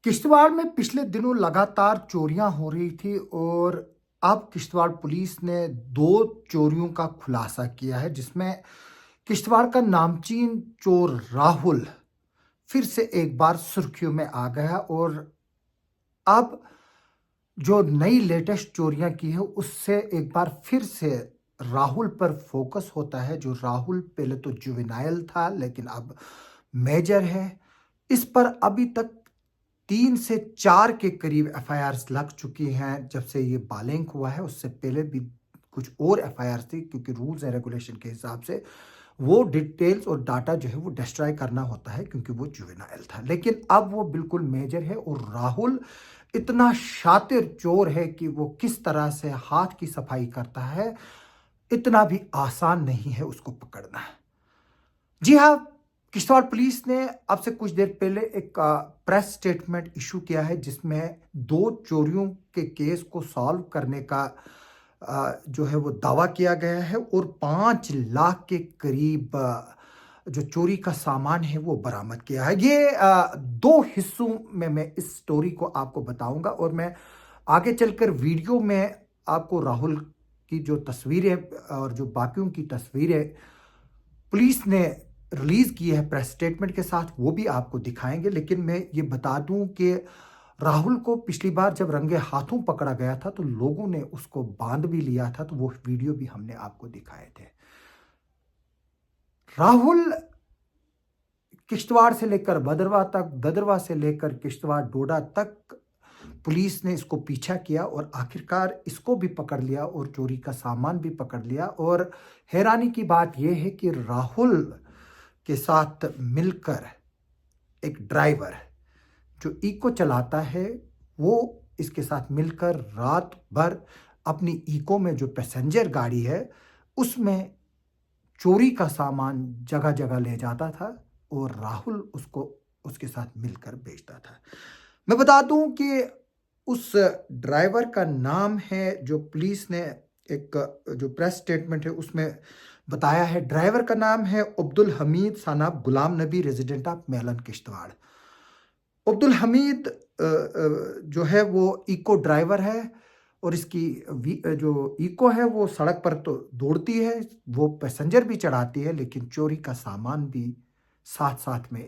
किश्तवाड़ में पिछले दिनों लगातार चोरियां हो रही थी और अब किश्तवाड़ पुलिस ने दो चोरियों का खुलासा किया है, जिसमें किश्तवाड़ का नामचीन चोर राहुल फिर से एक बार सुर्खियों में आ गया। और अब जो नई लेटेस्ट चोरियां की है उससे एक बार फिर से राहुल पर फोकस होता है। जो राहुल पहले तो जुवेनाइल था लेकिन अब मेजर है। इस पर अभी तक 3 से 4 के करीब एफआईआर्स लग चुकी हैं जब से ये बालेंक हुआ है। उससे पहले भी कुछ और एफआईआर्स थी, क्योंकि रूल्स एंड रेगुलेशन के हिसाब से वो डिटेल्स और डाटा जो है वो डिस्ट्रॉय करना होता है, क्योंकि वो जुवेनाइल था। लेकिन अब वो बिल्कुल मेजर है और राहुल इतना शातिर चोर है कि वो किस तरह से हाथ की सफाई करता है, इतना भी आसान नहीं है उसको पकड़ना। जी हाँ, किश्तवाड़ पुलिस ने अब से कुछ देर पहले एक प्रेस स्टेटमेंट इशू किया है, जिसमें दो चोरियों के केस को सॉल्व करने का जो है वो दावा किया गया है और 5 लाख के करीब जो चोरी का सामान है वो बरामद किया है। ये दो हिस्सों में मैं इस स्टोरी को आपको बताऊंगा और मैं आगे चलकर वीडियो में आपको राहुल की जो तस्वीरें और जो बाकियों की तस्वीरें पुलिस ने रिलीज की है प्रेस स्टेटमेंट के साथ वो भी आपको दिखाएंगे। लेकिन मैं ये बता दूं कि राहुल को पिछली बार जब रंगे हाथों पकड़ा गया था तो लोगों ने उसको बांध भी लिया था, तो वो वीडियो भी हमने आपको दिखाए थे। राहुल किश्तवाड़ से लेकर भदरवा तक, भदरवा से लेकर किश्तवाड़ डोडा तक पुलिस ने इसको पीछा किया और आखिरकार इसको भी पकड़ लिया और चोरी का सामान भी पकड़ लिया। और हैरानी की बात यह है कि राहुल के साथ मिलकर एक ड्राइवर जो इको चलाता है, वो इसके साथ मिलकर रात भर अपनी इको में जो पैसेंजर गाड़ी है उसमें चोरी का सामान जगह जगह ले जाता था और राहुल उसको उसके साथ मिलकर बेचता था। मैं बता दूं कि उस ड्राइवर का नाम है, जो पुलिस ने एक जो प्रेस स्टेटमेंट है उसमें बताया है, ड्राइवर का नाम है अब्दुल हमीद सनाब गुलाम नबी, रेजिडेंट ऑफ मेलन किश्तवाड़। अब्दुल हमीद जो है वो इको ड्राइवर है और इसकी जो इको है वो सड़क पर तो दौड़ती है, वो पैसेंजर भी चढ़ाती है, लेकिन चोरी का सामान भी साथ साथ में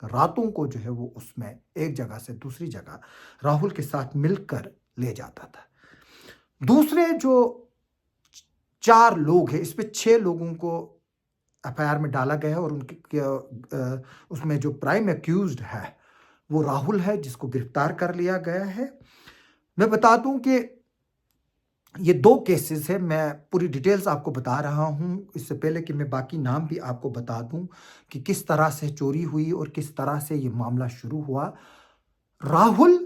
रातों को जो है वो उसमें एक जगह से दूसरी जगह राहुल के साथ मिलकर ले जाता था। दूसरे जो 4 लोग हैं, इसमें 6 लोगों को एफआईआर में डाला गया है और उनके उसमें जो प्राइम एक्यूज्ड है वो राहुल है, जिसको गिरफ्तार कर लिया गया है। मैं बता दूं कि ये 2 केसेस है, मैं पूरी डिटेल्स आपको बता रहा हूं इससे पहले कि मैं बाकी नाम भी आपको बता दूं कि किस तरह से चोरी हुई और किस तरह से ये मामला शुरू हुआ। राहुल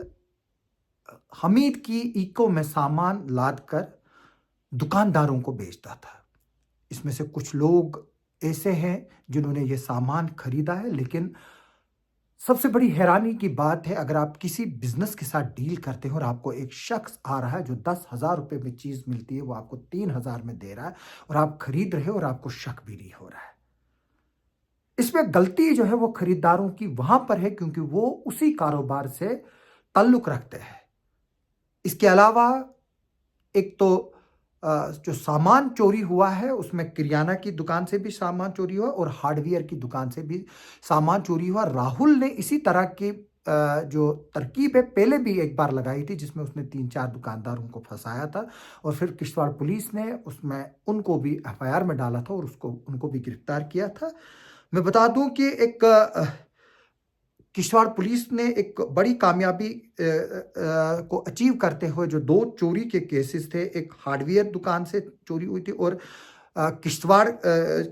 हमीद की इको में सामान लाद कर दुकानदारों को बेचता था। इसमें से कुछ लोग ऐसे हैं जिन्होंने ये सामान खरीदा है, लेकिन सबसे बड़ी हैरानी की बात है, अगर आप किसी बिजनेस के साथ डील करते हो और आपको एक शख्स आ रहा है जो 10,000 रुपए में चीज मिलती है वो आपको 3,000 में दे रहा है और आप खरीद रहे हो और आपको शक भी नहीं हो रहा है, इसमें गलती जो है वो खरीदारों की वहां पर है, क्योंकि वो उसी कारोबार से ताल्लुक रखते हैं। इसके अलावा एक तो जो सामान चोरी हुआ है उसमें किरियाना की दुकान से भी सामान चोरी हुआ और हार्डवेयर की दुकान से भी सामान चोरी हुआ। राहुल ने इसी तरह की जो तरकीब है पहले भी एक बार लगाई थी, जिसमें उसने 3-4 दुकानदारों को फंसाया था और फिर किश्तवाड़ पुलिस ने उसमें उनको भी एफआईआर में डाला था और उनको भी गिरफ्तार किया था। मैं बता दूं कि एक किश्तवाड़ पुलिस ने एक बड़ी कामयाबी को अचीव करते हुए जो 2 चोरी के केसेस थे, एक हार्डवेयर दुकान से चोरी हुई थी और किश्तवाड़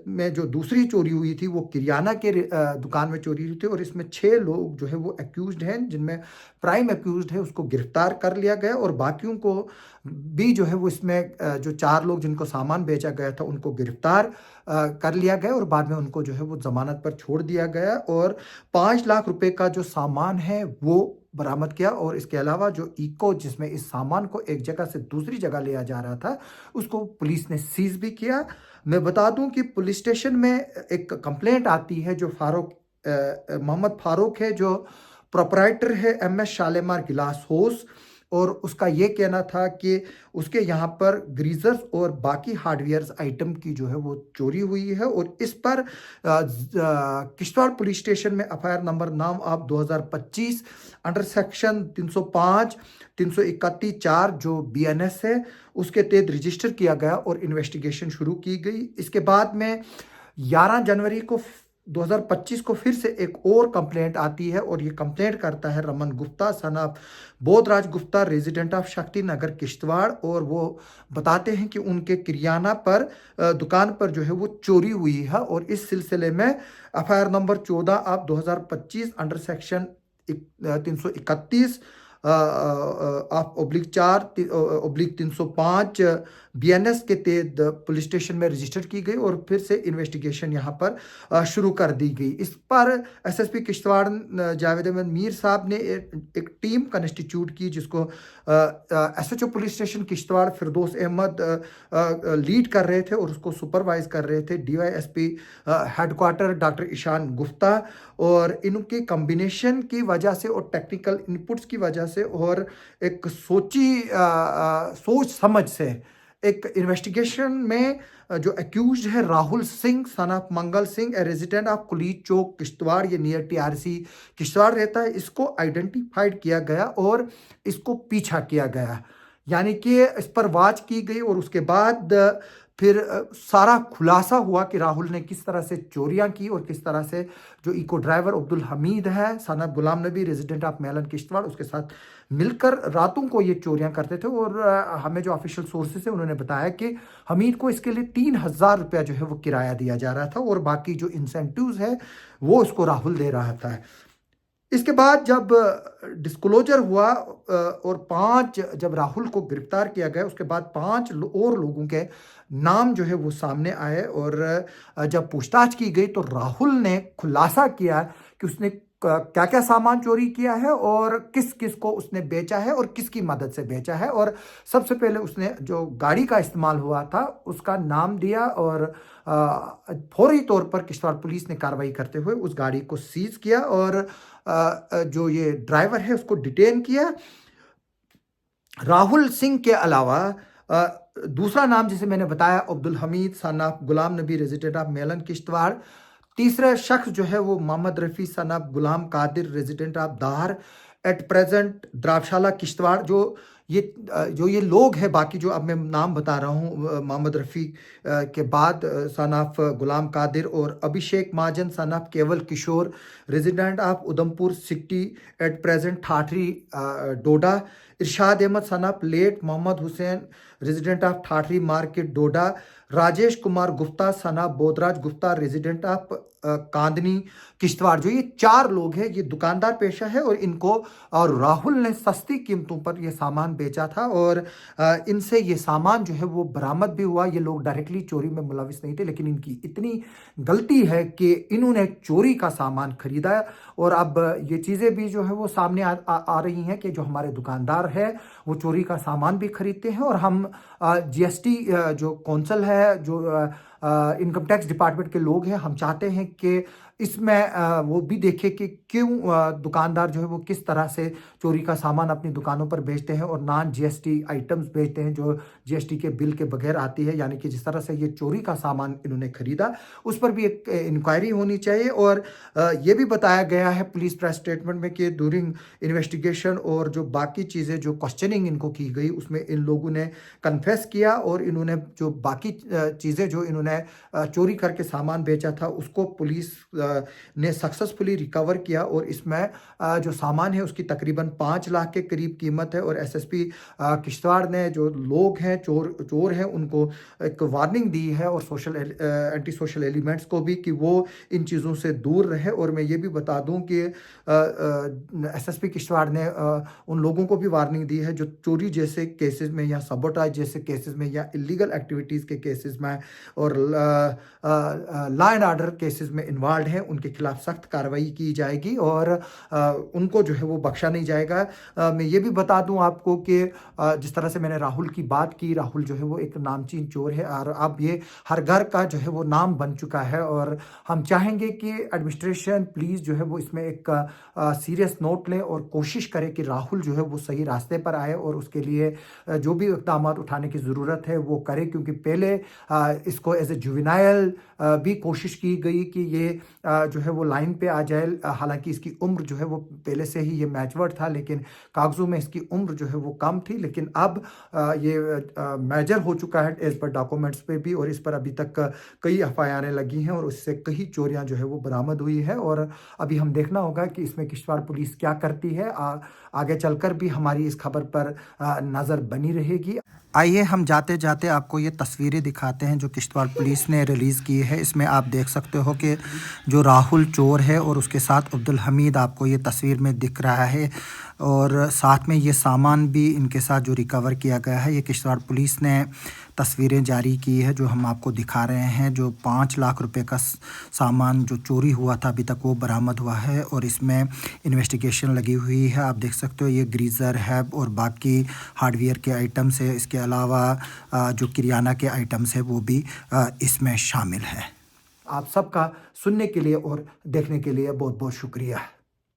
में जो दूसरी चोरी हुई थी वो किरियाना के दुकान में चोरी हुई थी और इसमें 6 लोग जो है वो एक्यूज्ड हैं, जिनमें प्राइम एक्यूज्ड है उसको गिरफ्तार कर लिया गया और बाकियों को भी जो है वो इसमें जो 4 लोग जिनको सामान बेचा गया था उनको गिरफ्तार कर लिया गया और बाद में उनको जो है वो जमानत पर छोड़ दिया गया और 5 लाख रुपए का जो सामान है वो बरामद किया। और इसके अलावा जो इको जिसमें इस सामान को एक जगह से दूसरी जगह लिया जा रहा था उसको पुलिस ने सीज भी किया। मैं बता दूं कि पुलिस स्टेशन में एक कंप्लेंट आती है, जो मोहम्मद फारूक है जो प्रोपराइटर है MS शालीमार गिलास हाउस, और उसका ये कहना था कि उसके यहाँ पर ग्रीजर्स और बाकी हार्डवेयर आइटम की जो है वो चोरी हुई है, और इस पर किश्तवाड़ पुलिस स्टेशन में FIR नंबर नाम आप 2025 अंडर सेक्शन 305 331 4 जो BNS है उसके तहत रजिस्टर किया गया और इन्वेस्टिगेशन शुरू की गई। इसके बाद में 11 जनवरी को 2025 को फिर से एक और कंप्लेंट आती है, और ये कंप्लेंट करता है Raman Gupta son of Bodhraj Gupta resident of Shakti Nagar Kishtwar, और वो बताते हैं कि उनके किरियाना पर दुकान पर जो है वो चोरी हुई है, और इस सिलसिले में FIR नंबर 14 आप 2025 अंडर सेक्शन 331 आप /4/305 BNS के तहत पुलिस स्टेशन में रजिस्टर की गई, और फिर से इन्वेस्टिगेशन यहाँ पर शुरू कर दी गई। इस पर SSP किश्तवाड़ जावेद अहमद मीर साहब ने एक टीम कंस्टिट्यूट की, जिसको SHO पुलिस स्टेशन किश्तवाड़ फिरदौस अहमद लीड कर रहे थे, और उसको सुपरवाइज कर रहे थे DYSP headquarter doctor Ishan Gupta. और इनके कम्बिनेशन की वजह से और टेक्निकल इनपुट्स की वजह से और एक सोच समझ से एक इन्वेस्टिगेशन में जो एक्यूज्ड है Rahul Singh son of Mangal Singh, a resident of Kulit Chowk Kishtwar, ये नियर TRC किश्तवाड़ रहता है, इसको आइडेंटिफाइड किया गया और इसको पीछा किया गया, यानी कि इस पर वाच की गई। और उसके बाद फिर सारा खुलासा हुआ कि राहुल ने किस तरह से चोरियां की, और किस तरह से जो इको ड्राइवर अब्दुल हमीद है सन of Ghulam Nabi resident of Melan Kishtwar, उसके साथ मिलकर रातों को ये चोरियां करते थे। और हमें जो ऑफिशियल सोर्सेस है उन्होंने बताया कि हमीद को इसके लिए 3000 रुपया जो है वो किराया दिया जा रहा था, और बाकी जो इंसेंटिव्स है वो उसको राहुल दे रहा था। इसके बाद जब डिस्क्लोजर हुआ और जब राहुल को गिरफ्तार किया गया, उसके बाद 5 और लोगों के नाम जो है वो सामने आए, और जब पूछताछ की गई तो राहुल ने खुलासा किया कि उसने क्या क्या सामान चोरी किया है और किस किस को उसने बेचा है और किसकी मदद से बेचा है। और सबसे पहले उसने जो गाड़ी का इस्तेमाल हुआ था उसका नाम दिया, और फौरी तौर पर किश्तवाड़ पुलिस ने कार्रवाई करते हुए उस गाड़ी को सीज किया, और जो ये ड्राइवर है उसको डिटेन किया। राहुल सिंह के अलावा दूसरा नाम जिसे मैंने बताया अब्दुल हमीद सन of Ghulam Nabi resident of Melan Kishtwar, तीसरा शख्स जो है वो Mohammad Rafi son of Ghulam Qadir resident of Dar at present Drabshalla Kishtwar. जो ये लोग हैं बाकी जो अब मैं नाम बता रहा हूँ, मोहम्मद रफ़ी के बाद सन ऑफ गुलाम कादिर और अभिषेक महाजन son of Kewal Kishore resident of Udhampur city at present Thathri Doda, Irshad Ahmed son of late Mohammad Hussain resident of Thathri market Doda, Rajesh Kumar Gupta son of Bodhraj Gupta resident of Kandni Kishtwar. जो ये 4 लोग हैं ये दुकानदार पेशा है, और इनको और राहुल ने सस्ती कीमतों पर ये सामान बेचा था, और इनसे ये सामान जो है वो बरामद भी हुआ। ये लोग डायरेक्टली चोरी में मुलविस नहीं थे, लेकिन इनकी इतनी गलती है कि इन्होंने चोरी का सामान खरीदा, और अब ये चीज़ें भी जो है वो सामने आ रही हैं कि जो हमारे दुकानदार है वो चोरी का सामान भी खरीदते हैं। और हम GST जो कौंसल है, जो इनकम टैक्स डिपार्टमेंट के लोग हैं, हम चाहते हैं कि इसमें वो भी देखे कि क्यों दुकानदार जो है वो किस तरह से चोरी का सामान अपनी दुकानों पर बेचते हैं और नॉन GST आइटम्स बेचते हैं जो GST के बिल के बगैर आती है, यानी कि जिस तरह से ये चोरी का सामान इन्होंने खरीदा उस पर भी एक इंक्वायरी होनी चाहिए। और ये भी बताया गया है पुलिस प्रेस स्टेटमेंट में कि ड्यूरिंग इन्वेस्टिगेशन और जो बाकी चीज़ें जो क्वेश्चनिंग इनको की गई उसमें इन लोगों ने कन्फेस किया, और इन्होंने जो बाकी चीज़ें जो इन्होंने चोरी करके सामान बेचा था उसको पुलिस ने सक्सेसफुली रिकवर किया, और इसमें जो सामान है उसकी तकरीबन 5 लाख के करीब कीमत है। और SSP किश्तवाड़ ने जो लोग हैं चोर हैं उनको एक वार्निंग दी है, और एंटी सोशल एलिमेंट्स को भी कि वो इन चीज़ों से दूर रहे। और मैं ये भी बता दूं कि SSP किश्तवाड़ ने उन लोगों को भी वार्निंग दी है जो चोरी जैसे केसेस में या सबोटाज जैसे केसेस में या इलीगल एक्टिविटीज़ के केसेस में और लॉ एंड ऑर्डर केसेस में इन्वॉल्व हैं, उनके खिलाफ सख्त कार्रवाई की जाएगी। जाएगी और उनको जो है वो बख्शा नहीं जाएगा। मैं ये भी बता दूं आपको कि जिस तरह से मैंने राहुल की बात की, राहुल जो है वो एक नामचीन चोर है और अब ये हर घर का जो है वो नाम बन चुका है। और हम चाहेंगे कि एडमिनिस्ट्रेशन प्लीज़ जो है वो इसमें एक सीरियस नोट ले और कोशिश करे कि राहुल जो है वो सही रास्ते पर आए और उसके लिए जो भी इक़दाम उठाने की ज़रूरत है वो करे, क्योंकि पहले इसको एज ए जुवेनाइल भी कोशिश की गई कि ये जो है वो लाइन पे आ जाए। हालांकि इसकी उम्र जो है वो पहले से ही ये मैच्योर्ड था, लेकिन कागज़ों में इसकी उम्र जो है वो कम थी, लेकिन अब ये मेजर हो चुका है एज पर डॉक्यूमेंट्स पे भी, और इस पर अभी तक कई एफआईआरें लगी हैं और उससे कई चोरियां जो है वो बरामद हुई है। और अभी हम देखना होगा कि इसमें किश्तवाड़ पुलिस क्या करती है। आगे चलकर भी हमारी इस खबर पर नज़र बनी रहेगी। आइए हम जाते जाते आपको ये तस्वीरें दिखाते हैं जो किश्तवाड़ पुलिस ने रिलीज़ की है। इसमें आप देख सकते हो कि जो राहुल चोर है और उसके साथ अब्दुल हमीद आपको ये तस्वीर में दिख रहा है, और साथ में ये सामान भी इनके साथ जो रिकवर किया गया है। ये किश्तवाड़ पुलिस ने तस्वीरें जारी की है जो हम आपको दिखा रहे हैं। जो 5 लाख रुपए का सामान जो चोरी हुआ था अभी तक वो बरामद हुआ है और इसमें इन्वेस्टिगेशन लगी हुई है। आप देख सकते हो ये ग्रीज़र है और बाकी हार्डवेयर के आइटम्स है। इसके अलावा जो किराना के आइटम्स है वो भी इसमें शामिल है। आप सबका सुनने के लिए और देखने के लिए बहुत बहुत शुक्रिया।